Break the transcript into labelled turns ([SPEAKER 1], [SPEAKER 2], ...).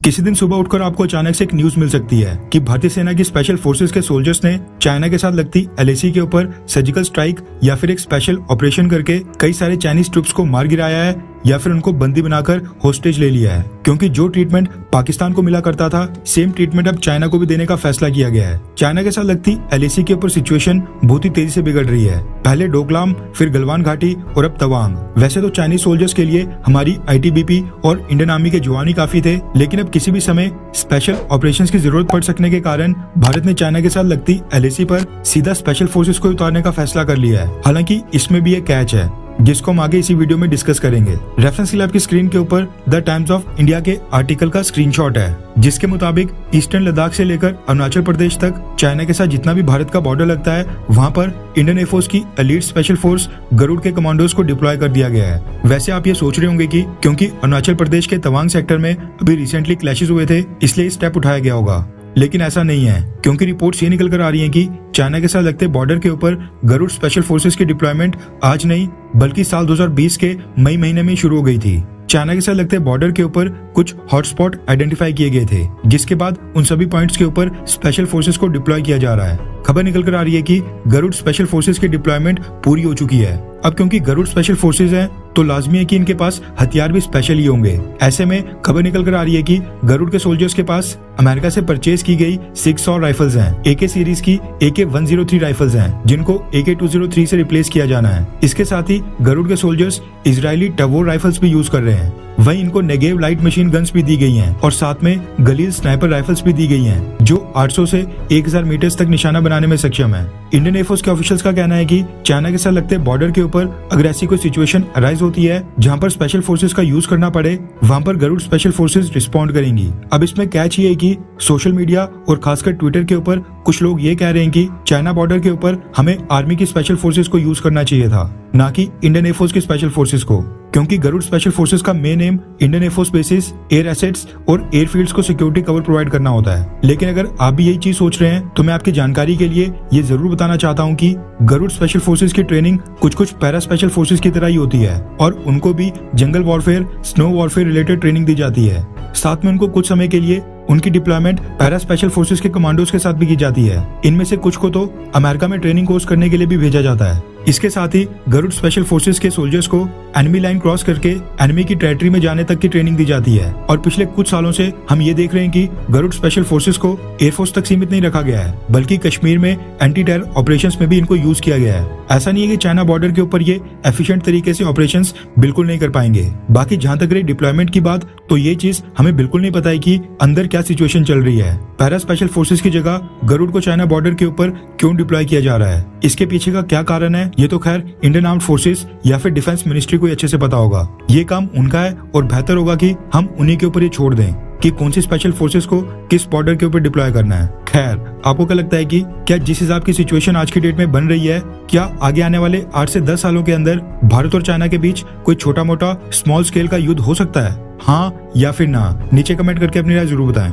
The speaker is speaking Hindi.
[SPEAKER 1] किसी दिन सुबह उठकर आपको अचानक से एक न्यूज मिल सकती है कि भारतीय सेना की स्पेशल फोर्सेस के सोल्जर्स ने चाइना के साथ लगती एलएसी के ऊपर सर्जिकल स्ट्राइक या फिर एक स्पेशल ऑपरेशन करके कई सारे चाइनीज ट्रूप्स को मार गिराया है या फिर उनको बंदी बनाकर होस्टेज ले लिया है। क्योंकि जो ट्रीटमेंट पाकिस्तान को मिला करता था, सेम ट्रीटमेंट अब चाइना को भी देने का फैसला किया गया है। चाइना के साथ लगती एलएसी के ऊपर सिचुएशन बहुत ही तेजी से बिगड़ रही है। पहले डोकलाम, फिर गलवान घाटी और अब तवांग। वैसे तो चाइनीज सोल्जर्स के लिए हमारी आईटीबीपी और इंडियन आर्मी के जवान ही काफी थे, लेकिन अब किसी भी समय स्पेशल ऑपरेशंस की जरूरत पड़ सकने के कारण भारत ने चाइना के साथ लगती एलएसी पर सीधा स्पेशल फोर्सेस को उतारने का फैसला कर लिया है। हालांकि इसमें भी एक कैच है जिसको हम आगे इसी वीडियो में डिस्कस करेंगे। रेफरेंस के लिए आपकी स्क्रीन के ऊपर द टाइम्स ऑफ इंडिया के आर्टिकल का स्क्रीनशॉट है, जिसके मुताबिक ईस्टर्न लद्दाख से लेकर अरुणाचल प्रदेश तक चाइना के साथ जितना भी भारत का बॉर्डर लगता है, वहाँ पर इंडियन एयरफोर्स की एलीट स्पेशल फोर्स गरुड़ के कमांडोज को डिप्लॉय कर दिया गया है। वैसे आप ये सोच रहे होंगे कि क्योंकि अरुणाचल प्रदेश के तवांग सेक्टर में अभी रिसेंटली क्लैशेस हुए थे, इसलिए स्टेप उठाया गया होगा, लेकिन ऐसा नहीं है। क्योंकि रिपोर्ट्स ये निकल कर आ रही हैं कि चाइना के साथ लगते बॉर्डर के ऊपर गरुड़ स्पेशल फोर्सेस की डिप्लॉयमेंट आज नहीं बल्कि साल 2020 के मई महीने में शुरू हो गई थी। चाइना के साथ लगते बॉर्डर के ऊपर कुछ हॉटस्पॉट आइडेंटिफाई किए गए थे, जिसके बाद उन सभी पॉइंट्स के ऊपर स्पेशल फोर्सेस को डिप्लॉय किया जा रहा है। खबर निकल कर आ रही है कि गरुड़ स्पेशल फोर्सेस की डिप्लॉयमेंट पूरी हो चुकी है। अब क्योंकि गरुड़ स्पेशल फोर्सेस हैं, तो लाजमी है कि इनके पास हथियार भी स्पेशल ही होंगे। ऐसे में खबर निकल कर आ रही है कि गरुड़ के सोल्जर्स के पास अमेरिका से परचेज की गई 600 राइफल्स हैं। AK सीरीज की AK-103 राइफल्स हैं, जिनको AK-203 से रिप्लेस किया जाना है। इसके साथ ही गरुड़ के सोल्जर्स इजरायली टवोर राइफल्स भी यूज कर रहे हैं। वहीं इनको नेगेव लाइट मशीन गन्स भी दी गई हैं और साथ में गलील स्नाइपर राइफल्स भी दी गई हैं, जो 800 से 1000 मीटर्स तक निशाना बनाने में सक्षम है। इंडियन एयरफोर्स के ऑफिशियल्स का कहना है कि चाइना के साथ लगते बॉर्डर के ऊपर अगर ऐसी कोई सिचुएशन अराइज होती है जहां पर स्पेशल फोर्सेस का यूज करना पड़े, वहां पर गरुड़ स्पेशल फोर्सेस रिस्पॉन्ड करेंगी। अब इसमें कैच ये है कि सोशल मीडिया और खासकर ट्विटर के ऊपर कुछ लोग ये कह रहे हैं कि चाइना बॉर्डर के ऊपर हमें आर्मी की स्पेशल फोर्सेस को यूज करना चाहिए था, ना कि इंडियन एयरफोर्स की स्पेशल फोर्सेस को, क्योंकि गरुड़ स्पेशल फोर्सेस का main M Indian air force basis, air assets और एयरफील्ड्स को सिक्योरिटी कवर प्रोवाइड करना होता है। लेकिन अगर आप भी यही चीज सोच रहे हैं, तो मैं आपकी जानकारी के लिए ये जरूर बताना चाहता हूँ कि गरुड़ स्पेशल फोर्सेस की ट्रेनिंग कुछ पैरा स्पेशल फोर्सेस की तरह ही होती है और उनको भी jungle warfare, snow warfare related training दी जाती है। साथ में उनको कुछ समय के लिए उनकी डिप्लॉयमेंट पैरा स्पेशल फोर्सेस के कमांडोज के साथ भी की जाती है। इनमें से कुछ को तो अमेरिका में ट्रेनिंग कोर्स करने के लिए भी भेजा जाता है। इसके साथ ही गरुड़ स्पेशल फोर्सेस के सोल्जर्स को एनिमी लाइन क्रॉस करके एनिमी की टेरिटरी में जाने तक की ट्रेनिंग दी जाती है। और पिछले कुछ सालों से हम ये देख रहे हैं कि गरुड़ स्पेशल फोर्सेस को एयरफोर्स तक सीमित नहीं रखा गया है, बल्कि कश्मीर में एंटी टेरर ऑपरेशंस में भी इनको यूज किया गया है। ऐसा नहीं है कि चाइना बॉर्डर के ऊपर ये एफिशिएंट तरीके से ऑपरेशंस बिल्कुल नहीं कर पाएंगे। बाकी जहां तक रही डिप्लॉयमेंट की बात, तो ये चीज हमें बिल्कुल नहीं पता है कि अंदर क्या सिचुएशन चल रही है। पैरा स्पेशल फोर्सेस की जगह गरुड़ को चाइना बॉर्डर के ऊपर क्यों डिप्लॉय किया जा रहा है, इसके पीछे का क्या कारण है, ये तो खैर इंडियन आर्म्ड फोर्सेस या फिर डिफेंस मिनिस्ट्री को अच्छे से पता होगा। ये काम उनका है और बेहतर होगा कि हम उन्हीं के ऊपर ये छोड़ दें कि कौन सी स्पेशल फोर्सेस को किस बॉर्डर के ऊपर डिप्लॉय करना है। खैर, आपको क्या लगता है कि क्या जिस हिसाब की सिचुएशन आज की डेट में बन रही है, क्या आगे आने वाले 8 से 10 सालों के अंदर भारत और चाइना के बीच कोई छोटा मोटा स्मॉल स्केल का युद्ध हो सकता है? हाँ या फिर ना? नीचे कमेंट करके अपनी राय जरूर बताएं।